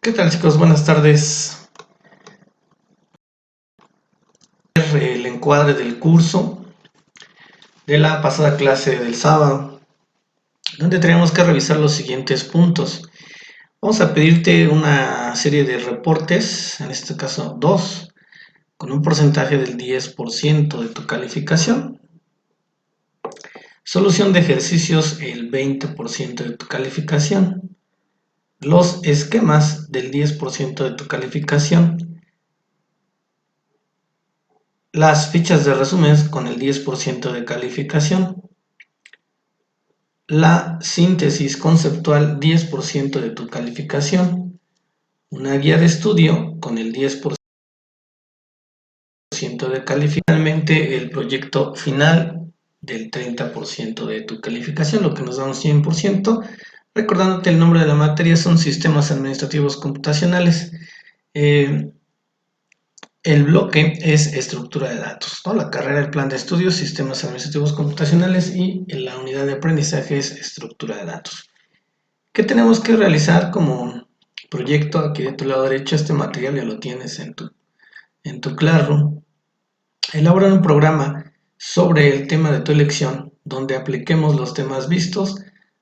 ¿Qué tal, chicos? Buenas tardes. El encuadre del curso de la pasada clase del sábado, donde tenemos que revisar los siguientes puntos. Vamos a pedirte una serie de reportes, en este caso dos, con un porcentaje del 10% de tu calificación. Solución de ejercicios, el 20% de tu calificación. Los esquemas del 10% de tu calificación. Las fichas de resumen con el 10% de calificación. La síntesis conceptual, 10% de tu calificación. Una guía de estudio con el 10% de calificación. Finalmente, el proyecto final del 30% de tu calificación, lo que nos da un 100%. Recordándote el nombre de la materia son sistemas administrativos computacionales. El bloque es estructura de datos, ¿no? La carrera, el plan de estudios, sistemas administrativos computacionales, y la unidad de aprendizaje es estructura de datos. ¿Qué tenemos que realizar como proyecto? Aquí de tu lado derecho, este material ya lo tienes en tu Classroom. Elaborar un programa sobre el tema de tu elección, donde apliquemos los temas vistos,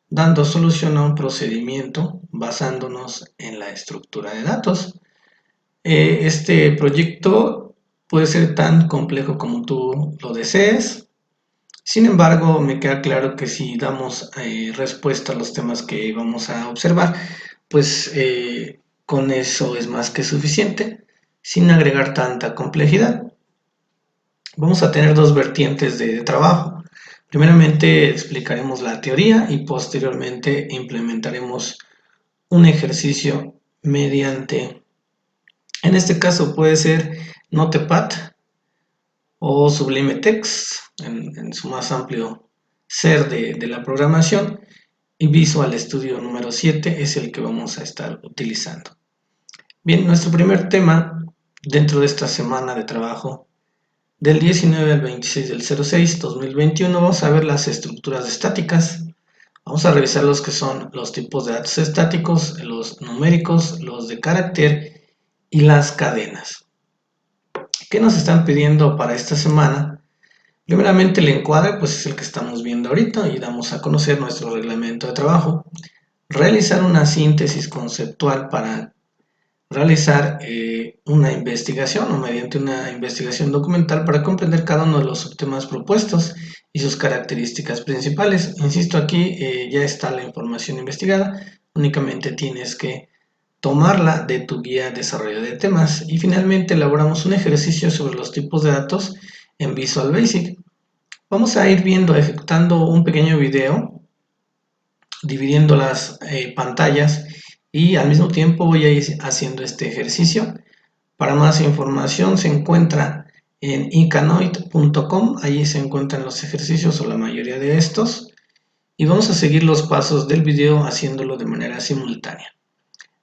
dando solución a un procedimiento basándonos en la estructura de datos. Este proyecto puede ser tan complejo como tú lo desees. Sin embargo, me queda claro que si damos respuesta a los temas que vamos a observar, pues con eso es más que suficiente, sin agregar tanta complejidad. Vamos a tener dos vertientes de trabajo. Primeramente explicaremos la teoría y posteriormente implementaremos un ejercicio mediante, en este caso puede ser Notepad o Sublime Text en su más amplio ser de la programación, y Visual Studio número 7 es el que vamos a estar utilizando. Bien, nuestro primer tema dentro de esta semana de trabajo del 19 al 26 del 06-2021 vamos a ver las estructuras estáticas. Vamos a revisar los que son los tipos de datos estáticos, los numéricos, los de carácter y las cadenas. ¿Qué nos están pidiendo para esta semana? Primeramente el encuadre, pues es el que estamos viendo ahorita y damos a conocer nuestro reglamento de trabajo. Realizar una síntesis conceptual para realizar una investigación o mediante una investigación documental para comprender cada uno de los subtemas propuestos y sus características principales. Insisto, aquí ya está la información investigada, únicamente tienes que tomarla de tu guía de desarrollo de temas. Y finalmente elaboramos un ejercicio sobre los tipos de datos en Visual Basic. Vamos a ir viendo, ejecutando un pequeño video, dividiendo las pantallas, y al mismo tiempo voy a ir haciendo este ejercicio. Para más información se encuentra en incanoid.com, ahí se encuentran los ejercicios o la mayoría de estos, y vamos a seguir los pasos del video haciéndolo de manera simultánea.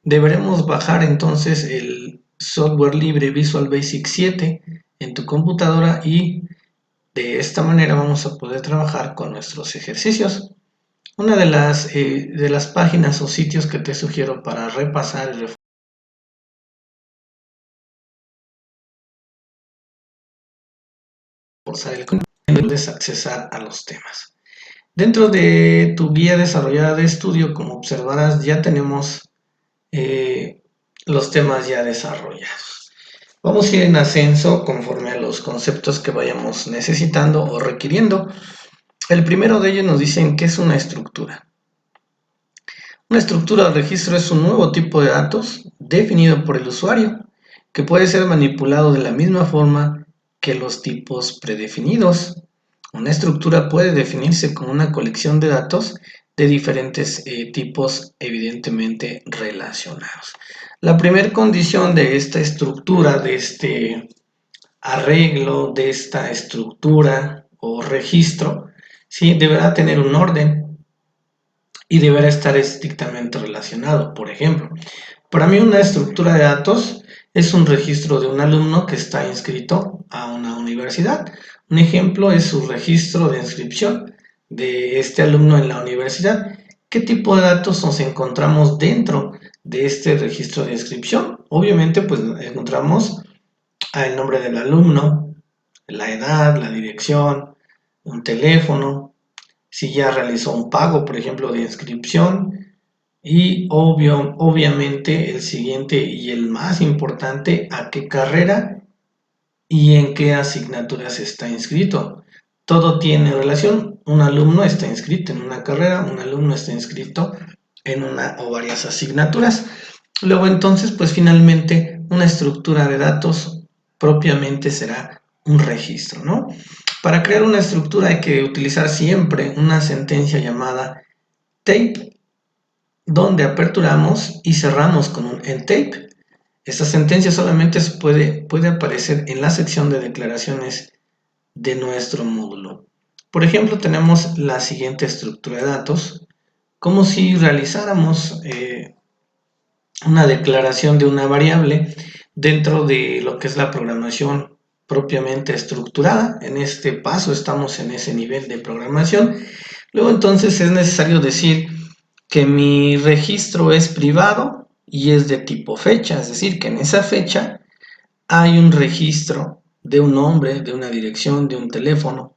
Deberemos bajar entonces el software libre Visual Basic 7 en tu computadora, y de esta manera vamos a poder trabajar con nuestros ejercicios. Una de las páginas o sitios que te sugiero para repasar y reforzar el contenido es accesar a los temas. Dentro de tu guía desarrollada de estudio, como observarás, ya tenemos los temas ya desarrollados. Vamos a ir en ascenso conforme a los conceptos que vayamos necesitando o requiriendo. El primero de ellos nos dicen que es una estructura. Una estructura de registro es un nuevo tipo de datos definido por el usuario que puede ser manipulado de la misma forma que los tipos predefinidos. Una estructura puede definirse como una colección de datos de diferentes tipos evidentemente relacionados. La primera condición de esta estructura, de este arreglo, de esta estructura o registro, ¿sí? Deberá tener un orden y deberá estar estrictamente relacionado. Por ejemplo, para mí una estructura de datos es un registro de un alumno que está inscrito a una universidad. Un ejemplo es su registro de inscripción de este alumno en la universidad, ¿Qué tipo de datos nos encontramos dentro de este registro de inscripción? Obviamente, pues encontramos el nombre del alumno, la edad, la dirección, un teléfono, si ya realizó un pago, por ejemplo, de inscripción, y obviamente el siguiente y el más importante, a qué carrera y en qué asignaturas está inscrito. Todo tiene relación. Un alumno está inscrito en una carrera, un alumno está inscrito en una o varias asignaturas. Luego entonces, pues finalmente una estructura de datos propiamente será un registro, ¿no? Para crear una estructura hay que utilizar siempre una sentencia llamada tape, donde aperturamos y cerramos con un end tape. Esta sentencia solamente puede aparecer en la sección de declaraciones de nuestro módulo. Por ejemplo, tenemos la siguiente estructura de datos, como si realizáramos una declaración de una variable dentro de lo que es la programación propiamente estructurada. En este paso estamos en ese nivel de programación. Luego entonces es necesario decir que mi registro es privado y es de tipo fecha, es decir, que en esa fecha hay un registro de un nombre, de una dirección, de un teléfono.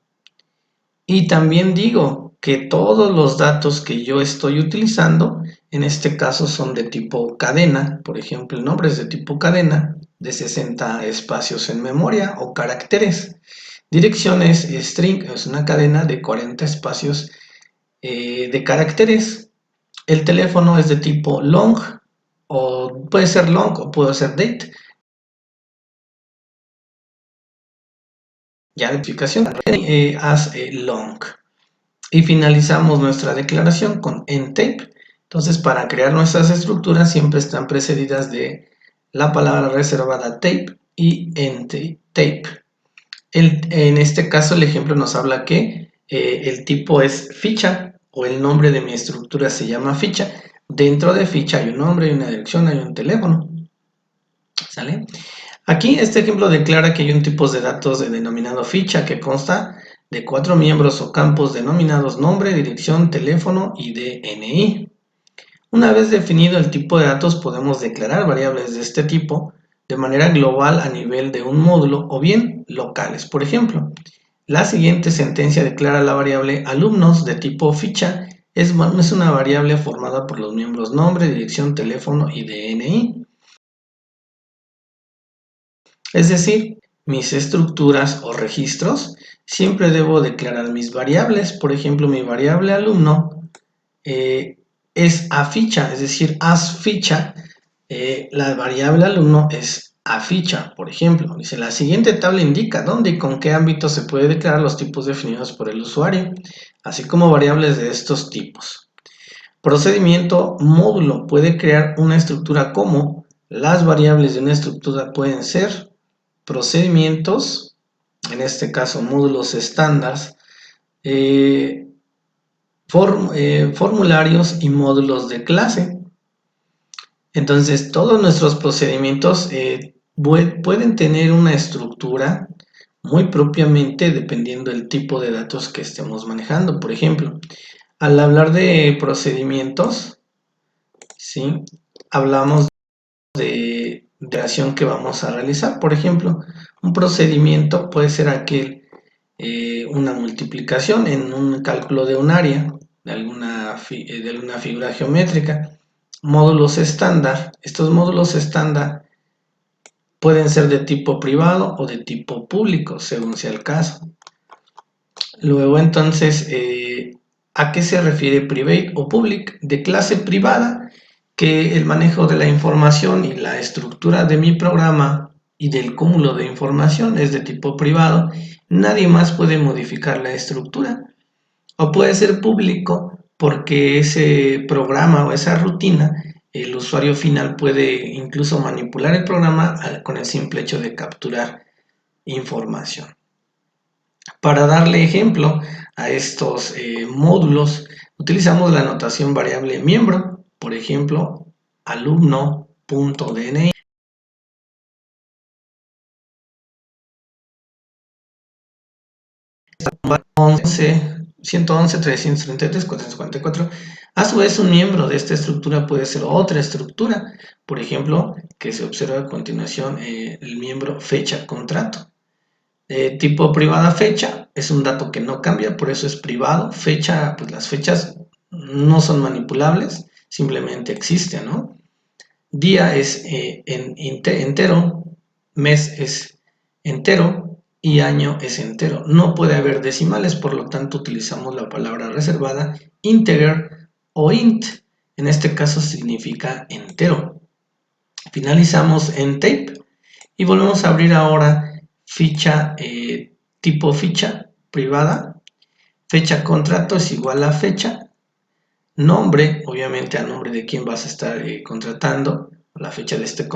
Y también digo que todos los datos que yo estoy utilizando, en este caso son de tipo cadena, por ejemplo, el nombre es de tipo cadena, de 60 espacios en memoria o caracteres. Dirección es string, es una cadena de 40 espacios de caracteres. El teléfono es de tipo long, o puede ser long o puede ser date. Ya la explicación as long. Y finalizamos nuestra declaración con end tape. Entonces, para crear nuestras estructuras siempre están precedidas de la palabra reservada tape y end tape. En este caso, el ejemplo nos habla que el tipo es ficha, o el nombre de mi estructura se llama ficha. Dentro de ficha hay un nombre, hay una dirección, hay un teléfono. ¿Sale? Aquí este ejemplo declara que hay un tipo de datos denominado ficha que consta de 4 miembros o campos denominados nombre, dirección, teléfono y DNI. Una vez definido el tipo de datos, podemos declarar variables de este tipo de manera global a nivel de un módulo o bien locales. Por ejemplo, la siguiente sentencia declara la variable alumnos de tipo ficha. Es una variable formada por los miembros nombre, dirección, teléfono y DNI. Es decir, mis estructuras o registros, siempre debo declarar mis variables. Por ejemplo, mi variable alumno es a ficha, es decir, as ficha. La variable alumno es a ficha, por ejemplo. Dice, la siguiente tabla indica dónde y con qué ámbito se puede declarar los tipos definidos por el usuario, así como variables de estos tipos. Procedimiento módulo puede crear una estructura como las variables de una estructura pueden ser procedimientos, en este caso módulos estándar, formularios y módulos de clase. Entonces, todos nuestros procedimientos pueden tener una estructura muy propiamente dependiendo del tipo de datos que estemos manejando. Por ejemplo, al hablar de procedimientos, ¿sí? Hablamos de acción que vamos a realizar. Por ejemplo, un procedimiento puede ser una multiplicación en un cálculo de un área de alguna figura geométrica. Módulos estándar. Estos módulos estándar pueden ser de tipo privado o de tipo público, según sea el caso. Luego entonces, ¿a qué se refiere private o public? De clase privada, que el manejo de la información y la estructura de mi programa y del cúmulo de información es de tipo privado, nadie más puede modificar la estructura. O puede ser público porque ese programa o esa rutina, el usuario final puede incluso manipular el programa con el simple hecho de capturar información. Para darle ejemplo a estos módulos, utilizamos la notación variable miembro, por ejemplo, alumno.dni. 11 111, 333, 444. A su vez, un miembro de esta estructura puede ser otra estructura. Por ejemplo, que se observa a continuación el miembro fecha contrato. Tipo privada fecha es un dato que no cambia, por eso es privado. Fecha, pues las fechas no son manipulables, simplemente existen, ¿no? Día es entero, mes es entero y año es entero. No puede haber decimales, por lo tanto utilizamos la palabra reservada integer o int. En este caso significa entero. Finalizamos en tape y volvemos a abrir ahora ficha tipo ficha privada. Fecha contrato es igual a fecha. Nombre, obviamente a nombre de quién vas a estar contratando, la fecha de este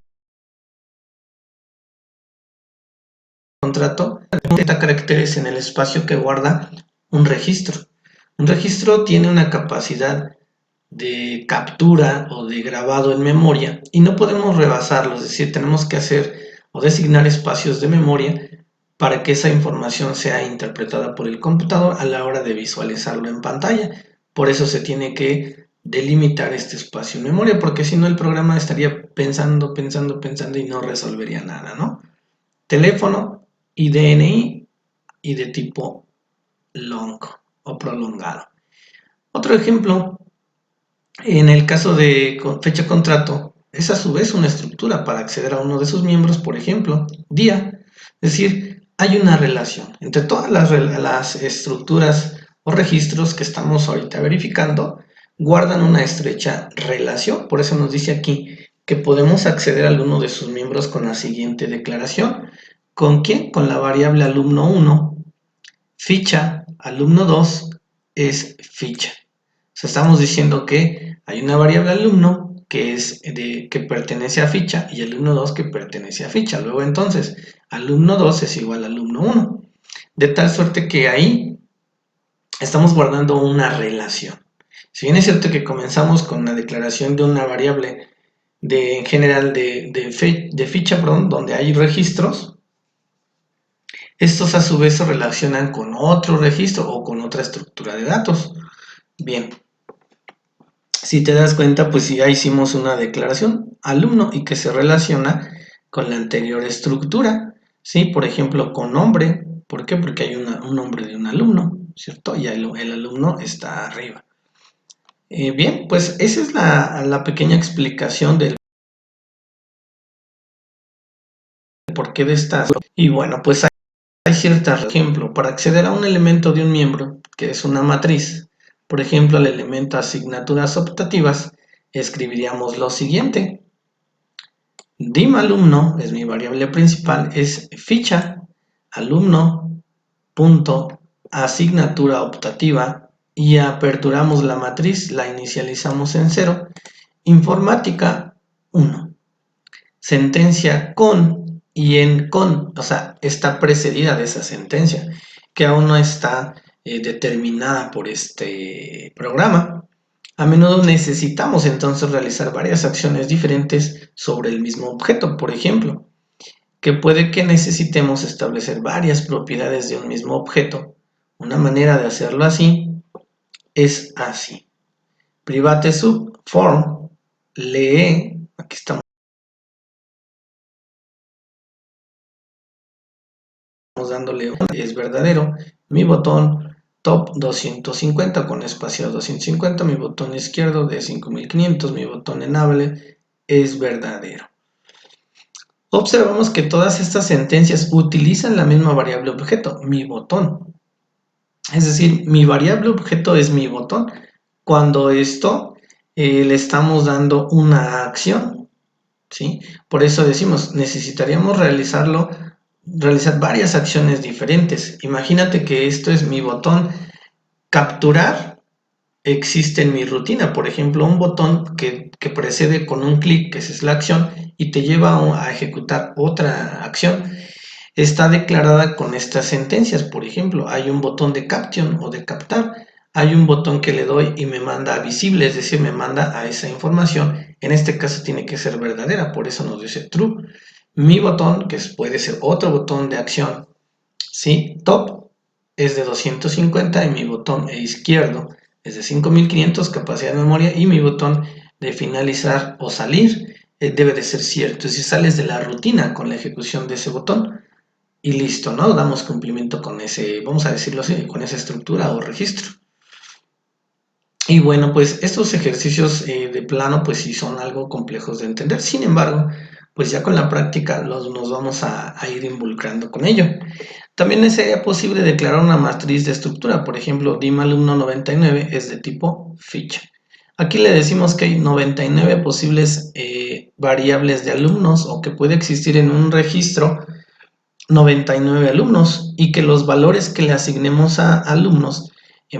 contrato, 30 caracteres en el espacio que guarda un registro. Un registro tiene una capacidad de captura o de grabado en memoria y no podemos rebasarlo, es decir, tenemos que hacer o designar espacios de memoria para que esa información sea interpretada por el computador a la hora de visualizarlo en pantalla. Por eso se tiene que delimitar este espacio en memoria, porque si no el programa estaría pensando y no resolvería nada, ¿no? Teléfono y DNI y de tipo long o prolongado. Otro ejemplo, en el caso de fecha contrato, es a su vez una estructura para acceder a uno de sus miembros, por ejemplo, día. Es decir, hay una relación entre todas las estructuras o registros que estamos ahorita verificando, guardan una estrecha relación. Por eso nos dice aquí que podemos acceder a alguno de sus miembros con la siguiente declaración. ¿Con quién? Con la variable alumno 1, ficha alumno 2 es ficha. O sea, estamos diciendo que hay una variable alumno que pertenece a ficha y alumno 2 que pertenece a ficha. Luego entonces, alumno 2 es igual a alumno 1. De tal suerte que ahí estamos guardando una relación. Si bien es cierto que comenzamos con la declaración de una variable en general de ficha, perdón, donde hay registros, estos a su vez se relacionan con otro registro o con otra estructura de datos. Bien, si te das cuenta, pues ya hicimos una declaración alumno y que se relaciona con la anterior estructura, ¿sí? Por ejemplo, con nombre. ¿Por qué? Porque hay un nombre de un alumno, ¿cierto? Y el alumno está arriba. Bien, pues esa es la pequeña explicación del porqué de esta. Y bueno, pues hay ciertas, por ejemplo, para acceder a un elemento de un miembro, que es una matriz, por ejemplo, el elemento asignaturas optativas, escribiríamos lo siguiente. Dim alumno es mi variable principal, es ficha alumno punto asignatura optativa y aperturamos la matriz, la inicializamos en 0, informática 1, sentencia con y en con, o sea, está precedida de esa sentencia que aún no está determinada por este programa. A menudo necesitamos entonces realizar varias acciones diferentes sobre el mismo objeto, por ejemplo, que puede que necesitemos establecer varias propiedades de un mismo objeto. Una manera de hacerlo así es así. Private sub form lee, aquí estamos dándole es verdadero, mi botón top 250 con espacio 250, mi botón izquierdo de 5500, mi botón enable es verdadero. Observamos que todas estas sentencias utilizan la misma variable objeto, mi botón. Es decir, mi variable objeto es mi botón. Cuando esto le estamos dando una acción, ¿sí? Por eso decimos, necesitaríamos realizar varias acciones diferentes. Imagínate que esto es mi botón capturar. Existe en mi rutina, por ejemplo, un botón que precede con un clic, que es la acción, y te lleva a ejecutar otra acción, está declarada con estas sentencias. Por ejemplo, hay un botón de caption o de captar, hay un botón que le doy y me manda a visible, es decir, me manda a esa información. En este caso tiene que ser verdadera, por eso nos dice true. Mi botón, que puede ser otro botón de acción, ¿sí? Top es de 250 y mi botón izquierdo es de 5500, capacidad de memoria, y mi botón de finalizar o salir debe de ser cierto, es decir, sales de la rutina con la ejecución de ese botón y listo, ¿no? Damos cumplimiento con ese, vamos a decirlo así, con esa estructura o registro. Y bueno, pues estos ejercicios de plano pues sí son algo complejos de entender, sin embargo, pues ya con la práctica nos vamos a ir involucrando con ello. También sería posible declarar una matriz de estructura, por ejemplo, dim alumno 99 es de tipo ficha. Aquí le decimos que hay 99 posibles variables de alumnos o que puede existir en un registro 99 alumnos y que los valores que le asignemos a alumnos,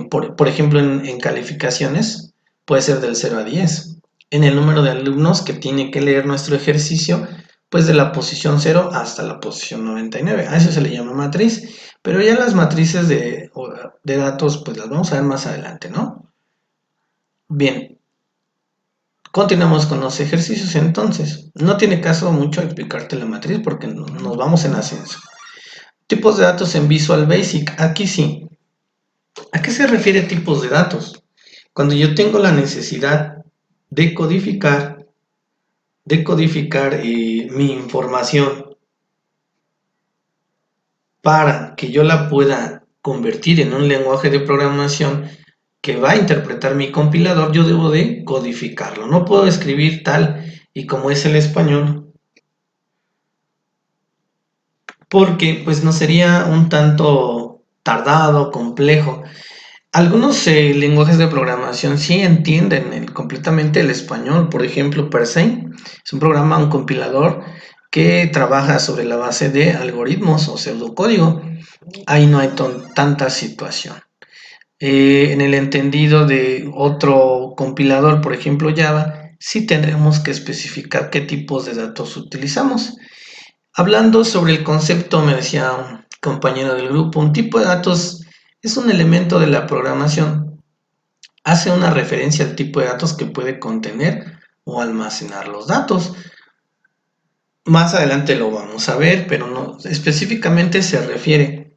por ejemplo en calificaciones, puede ser del 0 a 10. En el número de alumnos que tiene que leer nuestro ejercicio, pues de la posición 0 hasta la posición 99. A eso se le llama matriz, pero ya las matrices de datos, pues las vamos a ver más adelante, ¿no? Bien, continuamos con los ejercicios entonces. No tiene caso mucho explicarte la matriz porque nos vamos en ascenso. Tipos de datos en Visual Basic. Aquí sí. ¿A qué se refiere tipos de datos? Cuando yo tengo la necesidad de codificar mi información para que yo la pueda convertir en un lenguaje de programación que va a interpretar mi compilador, yo debo de codificarlo. No puedo escribir tal y como es el español, porque pues no sería un tanto tardado, complejo. Algunos lenguajes de programación sí entienden completamente el español. Por ejemplo, Percein es un programa, un compilador que trabaja sobre la base de algoritmos o pseudocódigo. Ahí no hay tanta situación. En el entendido de otro compilador, por ejemplo Java, sí tendremos que especificar qué tipos de datos utilizamos. Hablando sobre el concepto, me decía un compañero del grupo, un tipo de datos es un elemento de la programación. Hace una referencia al tipo de datos que puede contener o almacenar los datos. Más adelante lo vamos a ver, pero no específicamente se refiere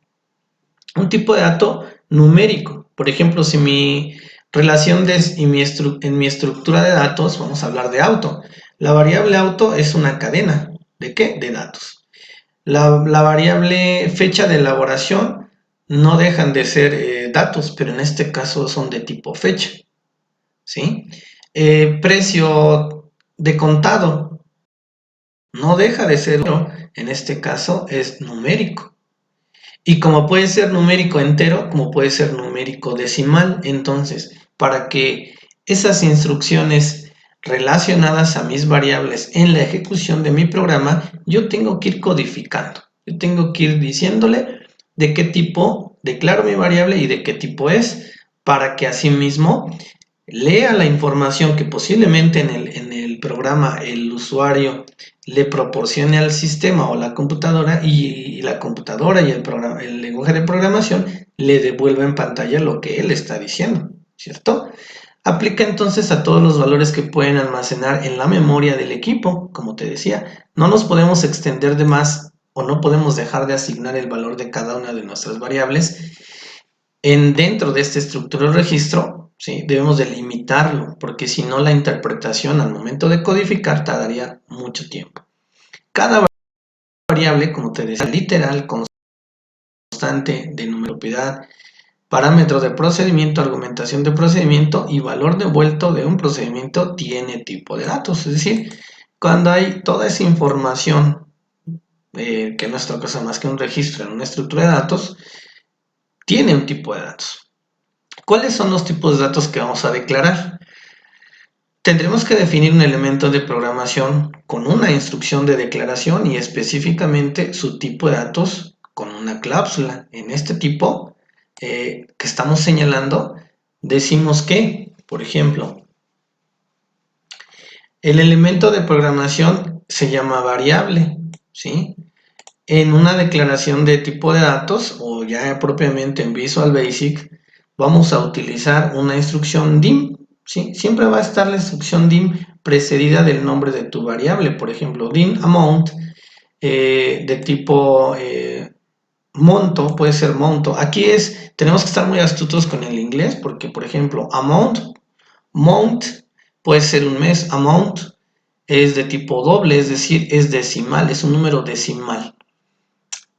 a un tipo de dato numérico. Por ejemplo, si mi relación en mi estructura de datos, vamos a hablar de auto. La variable auto es una cadena. ¿De qué? De datos. La variable fecha de elaboración no dejan de ser datos, pero en este caso son de tipo fecha, ¿sí? Precio de contado no deja de ser, en este caso es numérico. Y como puede ser numérico entero, como puede ser numérico decimal, entonces, para que esas instrucciones relacionadas a mis variables en la ejecución de mi programa, yo tengo que ir codificando. Yo tengo que ir diciéndole de qué tipo declaro mi variable y de qué tipo es, para que asimismo lea la información que posiblemente en el programa el usuario le proporcione al sistema o la computadora y la computadora y el lenguaje de programación le devuelva en pantalla lo que él está diciendo, ¿cierto? Aplica entonces a todos los valores que pueden almacenar en la memoria del equipo, como te decía. No nos podemos extender de más o no podemos dejar de asignar el valor de cada una de nuestras variables dentro de esta estructura de registro. ¿Sí? Debemos delimitarlo, porque si no la interpretación al momento de codificar tardaría mucho tiempo. Cada variable, como te decía, literal, constante de número, propiedad, parámetro de procedimiento, argumentación de procedimiento y valor devuelto de un procedimiento tiene tipo de datos. Es decir, cuando hay toda esa información, que en nuestro caso más que un registro en una estructura de datos, tiene un tipo de datos. ¿Cuáles son los tipos de datos que vamos a declarar? Tendremos que definir un elemento de programación con una instrucción de declaración y específicamente su tipo de datos con una cláusula. En este tipo que estamos señalando, decimos que, por ejemplo, el elemento de programación se llama variable, ¿sí? En una declaración de tipo de datos o ya propiamente en Visual Basic, vamos a utilizar una instrucción dim, ¿sí? Siempre va a estar la instrucción dim precedida del nombre de tu variable. Por ejemplo, dim amount de tipo monto, puede ser monto. Aquí tenemos que estar muy astutos con el inglés porque, por ejemplo, month puede ser un mes, amount es de tipo doble, es decir, es decimal, es un número decimal.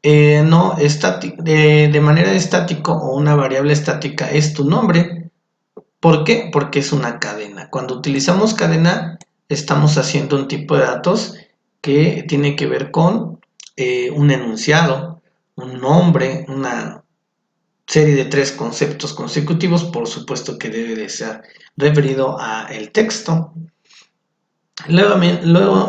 No, de manera estático o una variable estática es tu nombre. ¿Por qué? Porque es una cadena. Cuando utilizamos cadena, estamos haciendo un tipo de datos que tiene que ver con un enunciado, un nombre, una serie de 3 conceptos consecutivos, por supuesto que debe de ser referido a el texto. Luego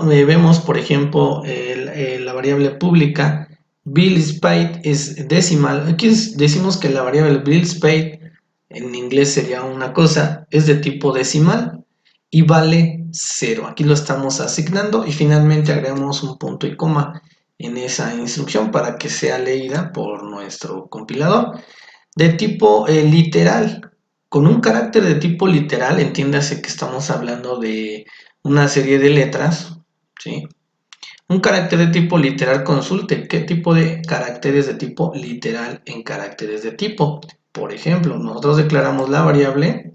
vemos, por ejemplo, la variable pública bills paid es decimal. Aquí decimos que la variable bills paid en inglés sería una cosa, es de tipo decimal y vale 0. Aquí lo estamos asignando y finalmente agregamos un punto y coma en esa instrucción para que sea leída por nuestro compilador. De tipo literal, con un carácter de tipo literal, entiéndase que estamos hablando de una serie de letras, ¿sí? Un carácter de tipo literal, consulte qué tipo de caracteres de tipo literal en caracteres de tipo. Por ejemplo, nosotros declaramos la variable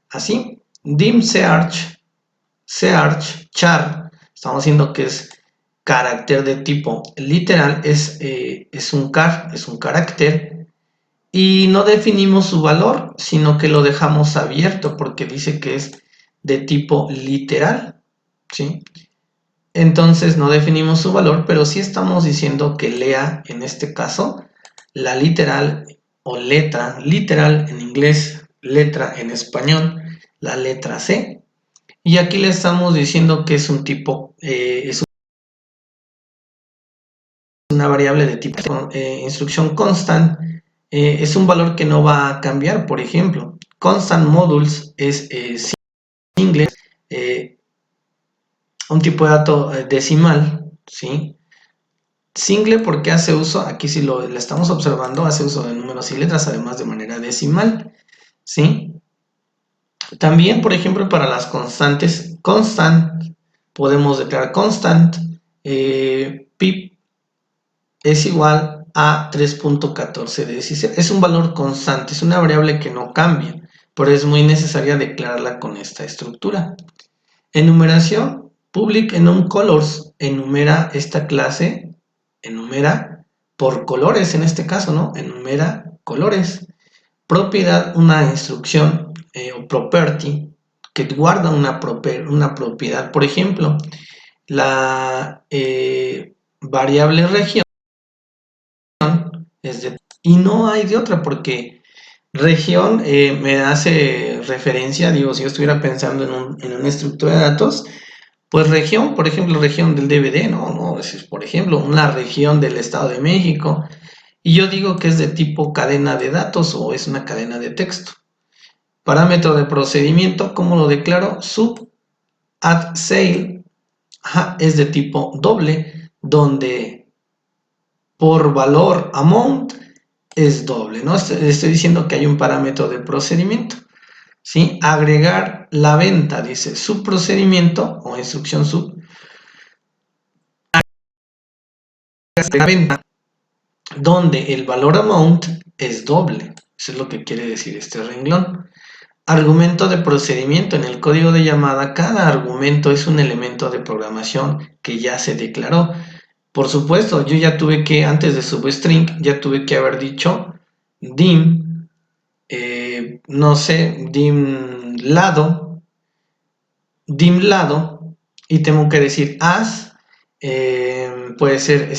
así, dim search char, estamos diciendo que es carácter de tipo literal, es un carácter y no definimos su valor, sino que lo dejamos abierto porque dice que es de tipo literal, ¿sí? Entonces no definimos su valor, pero sí estamos diciendo que lea, en este caso, la literal o letra, literal en inglés, letra en español, la letra C. Y aquí le estamos diciendo que es un tipo, es una variable de tipo instrucción constant, es un valor que no va a cambiar. Por ejemplo, constant modules es single, un tipo de dato decimal, ¿sí? Single porque hace uso, aquí si lo estamos observando, hace uso de números y letras, además de manera decimal, ¿sí? También, por ejemplo, para las constantes, constant, podemos declarar constant, pip es igual a 3.14 de 16. Es un valor constante, es una variable que no cambia, pero es muy necesaria declararla con esta estructura. Enumeración, public enum colors, enumera esta clase, enumera por colores en este caso, ¿no? Enumera colores. Propiedad, una instrucción o property que guarda una propiedad. Por ejemplo, la variable región y no hay de otra porque región me hace referencia, digo, si yo estuviera pensando en una estructura de datos, pues región, por ejemplo, región del DVD, no, es por ejemplo una región del Estado de México, y yo digo que es de tipo cadena de datos o es una cadena de texto. Parámetro de procedimiento, ¿cómo lo declaro? Sub add sale, es de tipo doble, donde por valor amount es doble, ¿no? Estoy diciendo que hay un parámetro de procedimiento, ¿sí? Agregar la venta, dice subprocedimiento o instrucción sub, la venta, donde el valor amount es doble. Eso es lo que quiere decir este renglón. Argumento de procedimiento. En el código de llamada, cada argumento es un elemento de programación que ya se declaró. Por supuesto, yo ya tuve que, antes de substring, ya tuve que haber dicho dim, no sé, dim lado, y tengo que decir as, puede ser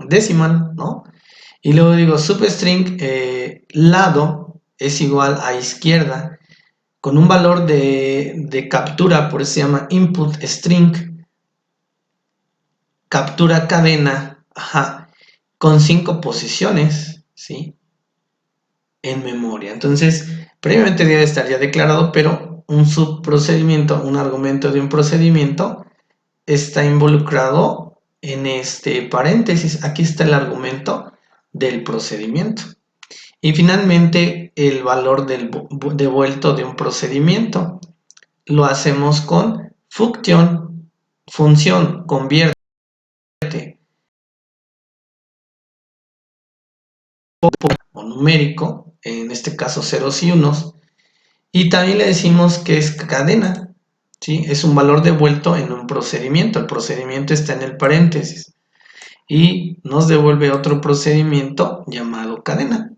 decimal, ¿no? Y luego digo substring lado es igual a izquierda con un valor de captura, por eso se llama input string, captura cadena, con 5 posiciones, ¿sí? En memoria. Entonces, previamente debe estar ya declarado, pero un subprocedimiento, un argumento de un procedimiento está involucrado en este paréntesis. Aquí está el argumento del procedimiento. Y finalmente, el valor devuelto de un procedimiento. Lo hacemos con función convierte o numérico, en este caso ceros y unos, y también le decimos que es cadena, ¿sí? Es un valor devuelto en un procedimiento, el procedimiento está en el paréntesis y nos devuelve otro procedimiento llamado cadena.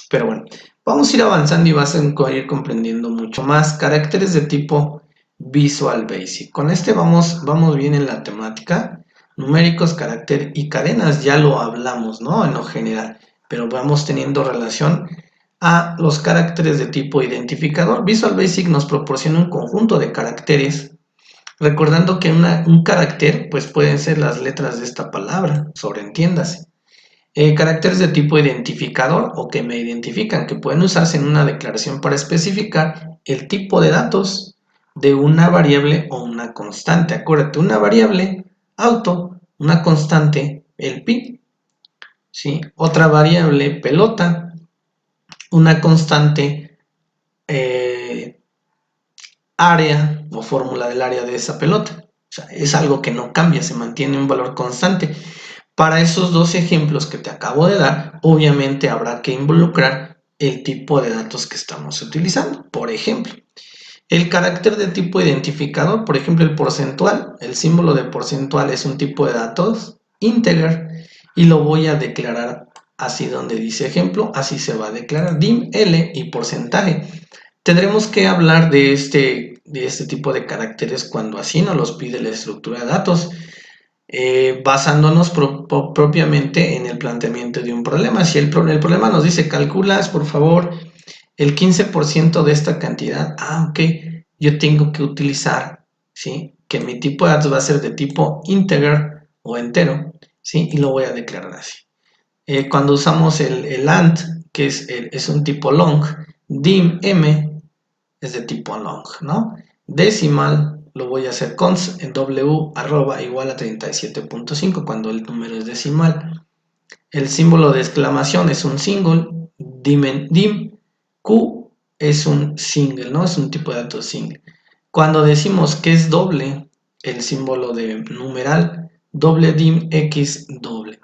Pero bueno, vamos a ir avanzando y vas a ir comprendiendo mucho más. Caracteres de tipo Visual Basic. Con este vamos bien en la temática. Numéricos, carácter y cadenas, ya lo hablamos, ¿no? En lo general, pero vamos teniendo relación a los caracteres de tipo identificador. Visual Basic nos proporciona un conjunto de caracteres, recordando que un carácter pues pueden ser las letras de esta palabra, sobreentiéndase. Caracteres de tipo identificador o que me identifican, que pueden usarse en una declaración para especificar el tipo de datos de una variable o una constante. Acuérdate, una variable, auto, una constante, el pi, ¿sí? Otra variable, pelota, una constante, área o fórmula del área de esa pelota. O sea, es algo que no cambia, se mantiene un valor constante. Para esos dos ejemplos que te acabo de dar, obviamente habrá que involucrar el tipo de datos que estamos utilizando. Por ejemplo, el carácter de tipo identificador, por ejemplo, el porcentual, el símbolo de porcentual es un tipo de datos integer y lo voy a declarar así donde dice ejemplo, así se va a declarar dim, L y porcentaje. Tendremos que hablar de este tipo de caracteres cuando así nos los pide la estructura de datos. Basándonos propiamente en el planteamiento de un problema. Si el problema nos dice, calculas por favor el 15% de esta cantidad, ok, yo tengo que utilizar, ¿sí? Que mi tipo de datos va a ser de tipo integer o entero, ¿sí? Y lo voy a declarar así. Cuando usamos el AND, que es un tipo long, dim m es de tipo long, ¿no? Decimal lo voy a hacer const en w arroba igual a 37.5 cuando el número es decimal. El símbolo de exclamación es un single, dim, q es un single, ¿no? Es un tipo de datos single. Cuando decimos que es doble, el símbolo de numeral, doble dim x doble.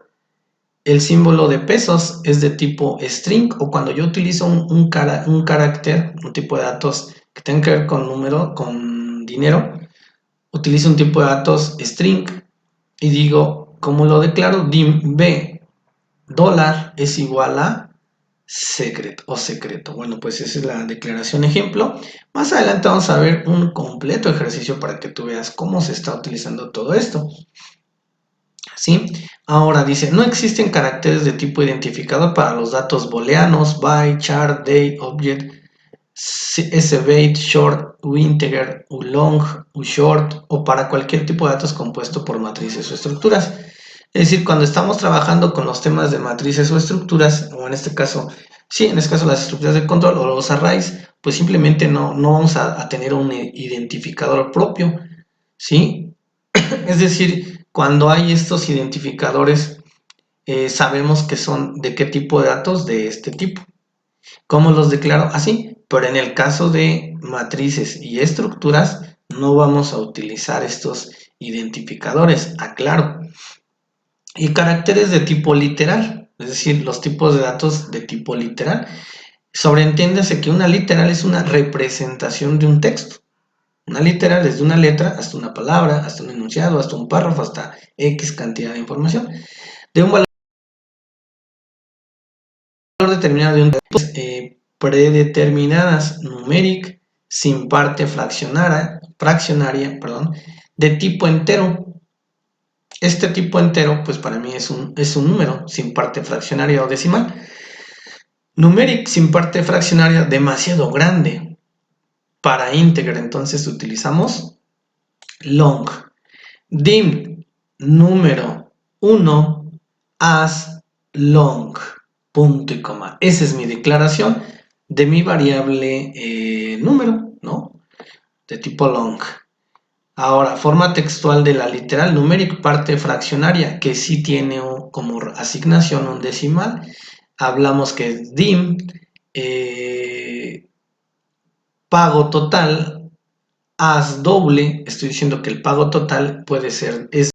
El símbolo de pesos es de tipo string o cuando yo utilizo un carácter, un tipo de datos que tenga que ver con número, con dinero, utilizo un tipo de datos string y digo, ¿cómo lo declaro? Dim b dólar es igual a secret o secreto. Bueno, pues esa es la declaración ejemplo. Más adelante vamos a ver un completo ejercicio para que tú veas cómo se está utilizando todo esto. ¿Sí? Ahora dice, no existen caracteres de tipo identificador para los datos booleanos, byte, char, date, object, sbait, short, integer, long, short o para cualquier tipo de datos compuesto por matrices o estructuras. Es decir, cuando estamos trabajando con los temas de matrices o estructuras, o en este caso, sí, en este caso las estructuras de control o los arrays, pues simplemente no vamos a tener un identificador propio, ¿sí? Es decir, cuando hay estos identificadores, sabemos que son de qué tipo de datos, de este tipo. ¿Cómo los declaro? Así, pero en el caso de matrices y estructuras, no vamos a utilizar estos identificadores, aclaro. Y caracteres de tipo literal, es decir, los tipos de datos de tipo literal. Sobreentiéndase que una literal es una representación de un texto. Una literal desde una letra hasta una palabra, hasta un enunciado, hasta un párrafo, hasta X cantidad de información. De un valor determinado de un texto, predeterminadas, numeric, sin parte fraccionaria, de tipo entero. Este tipo entero, pues para mí es un número sin parte fraccionaria o decimal. Numeric sin parte fraccionaria demasiado grande para integer, entonces utilizamos long. Dim número 1 as long, punto y coma. Esa es mi declaración de mi variable número, ¿no? De tipo long. Ahora, forma textual de la literal numeric parte fraccionaria, que sí tiene como asignación un decimal. Hablamos que es dim, pago total, as doble. Estoy diciendo que el pago total puede ser, es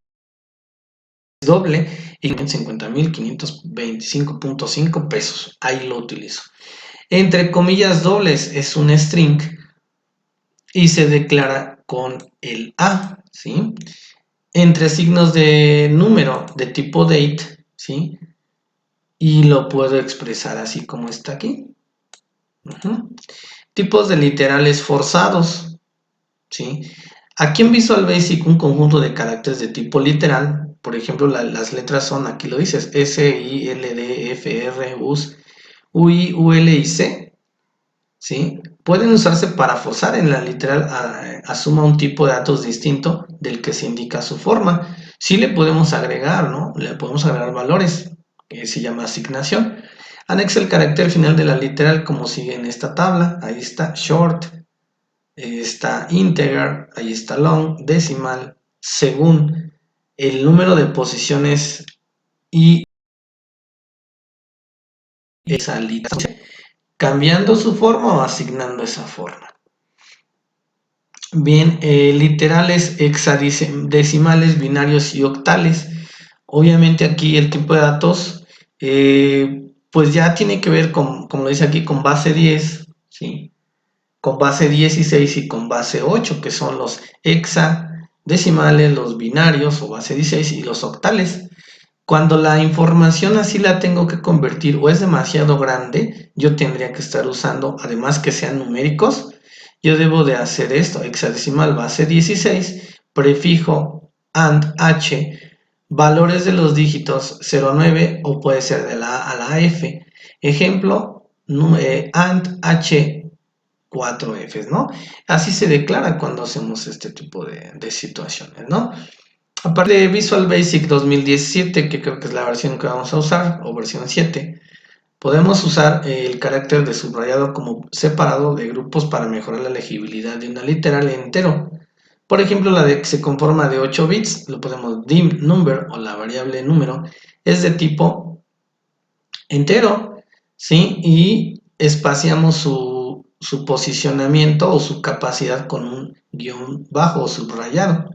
doble y 50.525.5 pesos. Ahí lo utilizo. Entre comillas dobles es un string y se declara con el A, ¿sí? Entre signos de número de tipo date, ¿sí? Y lo puedo expresar así como está aquí. Tipos de literales forzados, ¿sí? Aquí en Visual Basic un conjunto de caracteres de tipo literal, por ejemplo las letras son, aquí lo dices, S, I, L, D, F, R, U, I, U, L y C, ¿sí? Pueden usarse para forzar en la literal asuma un tipo de datos distinto del que se indica su forma. Sí le podemos agregar, ¿no? Le podemos agregar valores, que se llama asignación. Anexa el carácter final de la literal como sigue en esta tabla. Ahí está short, ahí está integer, ahí está long, decimal, según el número de posiciones y esa literal, cambiando su forma o asignando esa forma. Bien, literales, hexadecimales, binarios y octales. Obviamente aquí el tipo de datos, pues ya tiene que ver con, como lo dice aquí, con base 10, ¿sí? Con base 16 y con base 8, que son los hexadecimales, los binarios o base 16 y los octales. Cuando la información así la tengo que convertir o es demasiado grande, yo tendría que estar usando, además que sean numéricos, yo debo de hacer esto, hexadecimal base 16, prefijo AND H, valores de los dígitos 0 a 9 o puede ser de la A a la F. Ejemplo, AND H 4 Fs, ¿no? Así se declara cuando hacemos este tipo de situaciones, ¿no? Aparte de Visual Basic 2017, que creo que es la versión que vamos a usar, o versión 7, podemos usar el carácter de subrayado como separado de grupos para mejorar la legibilidad de una literal entero. Por ejemplo, la de que se conforma de 8 bits, lo podemos dim number o la variable número, es de tipo entero, ¿sí? Y espaciamos su posicionamiento o su capacidad con un guión bajo o subrayado.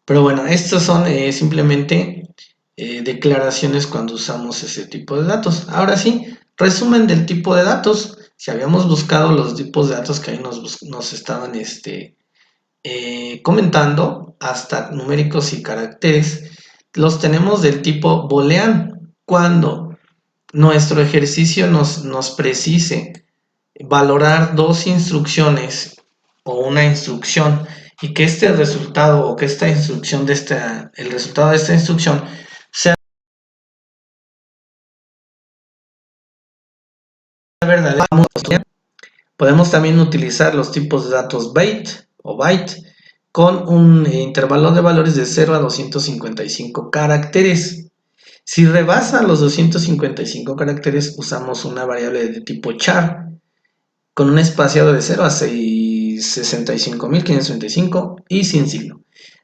Pero bueno, estos son simplemente declaraciones cuando usamos ese tipo de datos. Ahora sí, resumen del tipo de datos. Si habíamos buscado los tipos de datos que ahí nos estaban comentando, hasta numéricos y caracteres, los tenemos del tipo boolean. Cuando nuestro ejercicio nos precise valorar dos instrucciones o una instrucción y que este resultado o que esta instrucción el resultado de esta instrucción sea verdadero, podemos también utilizar los tipos de datos byte o byte con un intervalo de valores de 0 a 255 caracteres. Si rebasa los 255 caracteres, usamos una variable de tipo char con un espaciado de 0 a 65.535 y sin signo.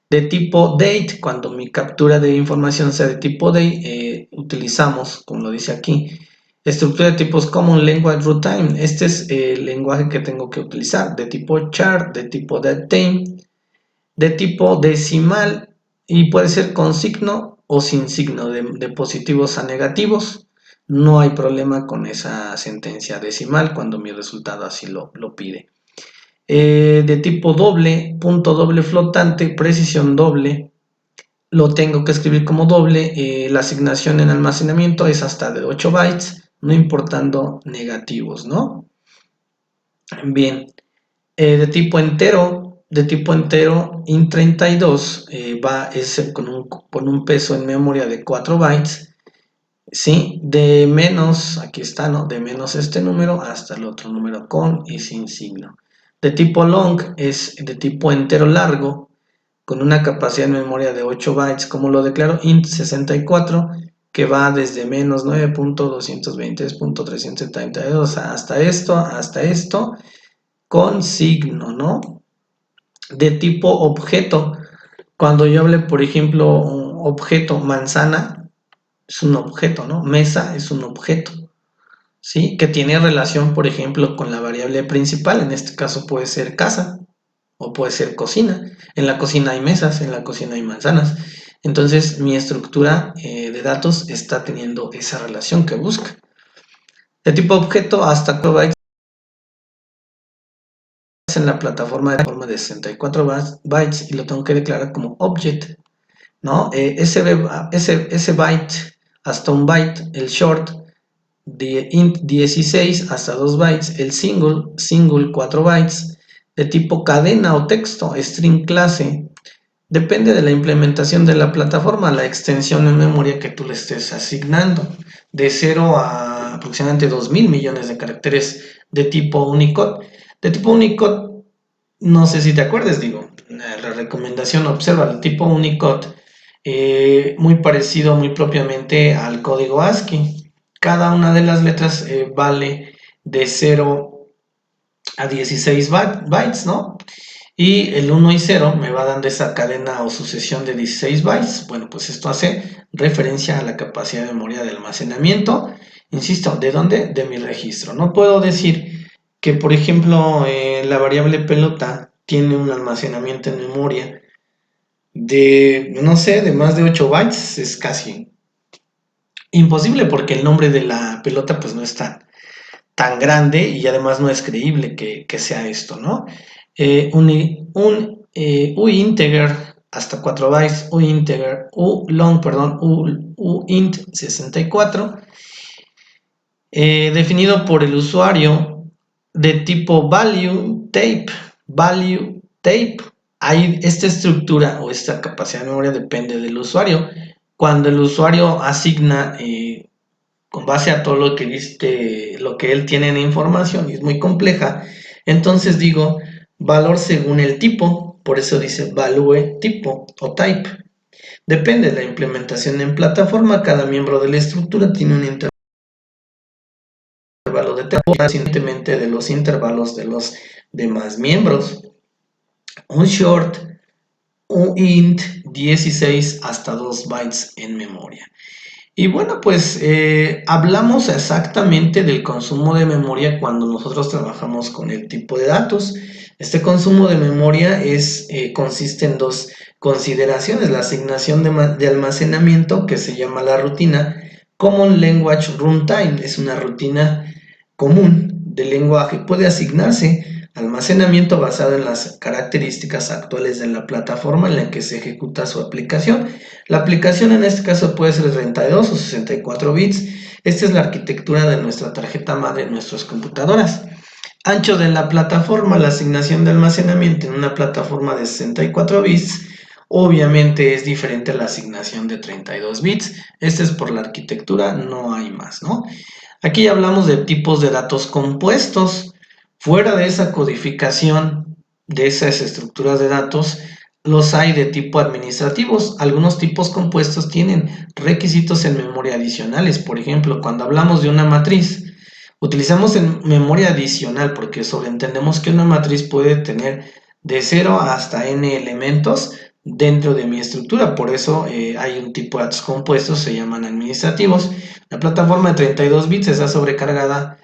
De tipo date, cuando mi captura de información sea de tipo date, utilizamos, como lo dice aquí, estructura de tipos Common Language Runtime. Este es el lenguaje que tengo que utilizar, de tipo char, de tipo datetime, de tipo decimal y puede ser con signo o sin signo, de positivos a negativos. No hay problema con esa sentencia decimal cuando mi resultado así lo pide. De tipo doble, punto doble flotante, precisión doble, lo tengo que escribir como doble. La asignación en almacenamiento es hasta de 8 bytes, no importando negativos, ¿no? Bien, de tipo entero, int32 es con un peso en memoria de 4 bytes, ¿sí? De menos, aquí está, ¿no? De menos este número hasta el otro número con y sin signo. De tipo long es de tipo entero largo, con una capacidad de memoria de 8 bytes, como lo declaro, int64, que va desde menos 9.220.372 hasta esto, con signo, ¿no? De tipo objeto, cuando yo hable, por ejemplo, un objeto manzana, es un objeto, ¿no? Mesa es un objeto, ¿sí? Que tiene relación, por ejemplo, con la variable principal, en este caso puede ser casa o puede ser cocina. En la cocina hay mesas, en la cocina hay manzanas. Entonces mi estructura de datos está teniendo esa relación que busca. De tipo objeto hasta 4 bytes en la plataforma de 64 bytes y lo tengo que declarar como object, ¿no? Ese byte hasta un byte, el short, de int 16 hasta 2 bytes, el single 4 bytes, de tipo cadena o texto, string clase. Depende de la implementación de la plataforma, la extensión en memoria que tú le estés asignando, de 0 a aproximadamente 2000 millones de caracteres de tipo Unicode. De tipo Unicode, no sé si te acuerdas, digo, la recomendación observa el tipo Unicode, muy parecido muy propiamente al código ASCII. Cada una de las letras vale de 0 a 16 bytes, ¿no? Y el 1 y 0 me va dando esa cadena o sucesión de 16 bytes. Bueno, pues esto hace referencia a la capacidad de memoria de almacenamiento. Insisto, ¿de dónde? De mi registro. No puedo decir que, por ejemplo, la variable pelota tiene un almacenamiento en memoria de, no sé, de más de 8 bytes. Es casi imposible porque el nombre de la pelota pues no es tan grande y además no es creíble que sea esto, ¿no? Un uinteger hasta 4 bytes, uinteger, ulong, perdón, uint 64, definido por el usuario de tipo value tape. Hay esta estructura o esta capacidad de memoria depende del usuario. Cuando el usuario asigna con base a todo lo que viste, lo que él tiene en información y es muy compleja, entonces digo valor según el tipo, por eso dice value tipo o type. Depende de la implementación en plataforma, cada miembro de la estructura tiene un intervalo de tiempo, independientemente de los intervalos de los demás miembros. Un short, un int 16 hasta 2 bytes en memoria. Y bueno, pues hablamos exactamente del consumo de memoria cuando nosotros trabajamos con el tipo de datos. Este consumo de memoria consiste en dos consideraciones: la asignación de almacenamiento, que se llama la rutina Common Language Runtime, es una rutina común de lenguaje, puede asignarse almacenamiento basado en las características actuales de la plataforma en la que se ejecuta su aplicación. La aplicación en este caso puede ser 32 o 64 bits. Esta es la arquitectura de nuestra tarjeta madre en nuestras computadoras. Ancho de la plataforma, la asignación de almacenamiento en una plataforma de 64 bits obviamente es diferente a la asignación de 32 bits. Este es por la arquitectura, no hay más, ¿no? Aquí ya hablamos de tipos de datos compuestos. Fuera de esa codificación de esas estructuras de datos, los hay de tipo administrativos. Algunos tipos compuestos tienen requisitos en memoria adicionales. Por ejemplo, cuando hablamos de una matriz, utilizamos en memoria adicional porque sobreentendemos que una matriz puede tener de 0 hasta n elementos dentro de mi estructura. Por eso hay un tipo de datos compuestos, se llaman administrativos. La plataforma de 32 bits está sobrecargada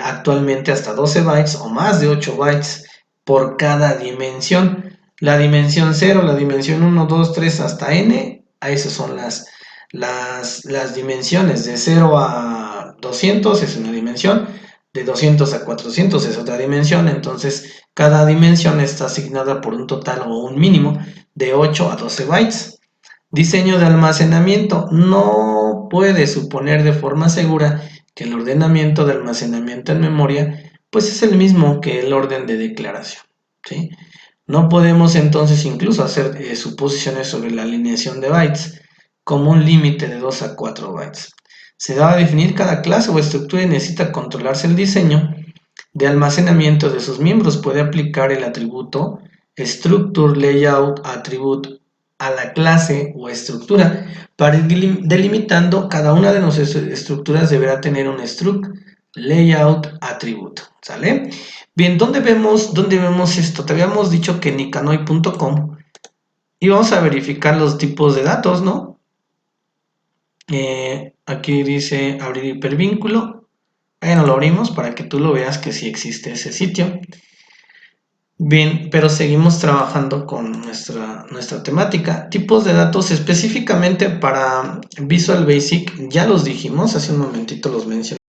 actualmente hasta 12 bytes o más de 8 bytes por cada dimensión. La dimensión 0, la dimensión 1, 2, 3 hasta n, a esas son las dimensiones. De 0 a 200 es una dimensión, de 200 a 400 es otra dimensión. Entonces cada dimensión está asignada por un total o un mínimo de 8 a 12 bytes. Diseño de almacenamiento. No puede suponer de forma segura que el ordenamiento de almacenamiento en memoria pues es el mismo que el orden de declaración, ¿sí? No podemos entonces incluso hacer suposiciones sobre la alineación de bytes como un límite de 2 a 4 bytes. Se da a definir cada clase o estructura y necesita controlarse el diseño de almacenamiento de sus miembros. Puede aplicar el atributo structure layout attribute a la clase o estructura. Para ir delimitando, cada una de nuestras estructuras deberá tener un struct layout attribute, ¿sale? Bien, ¿dónde vemos esto? Te habíamos dicho que en nicanor.com y vamos a verificar los tipos de datos, ¿no? Aquí dice abrir hipervínculo. Ahí no lo abrimos para que tú lo veas que sí existe ese sitio. Bien, pero seguimos trabajando con nuestra temática. Tipos de datos específicamente para Visual Basic, ya los dijimos, hace un momentito los mencioné.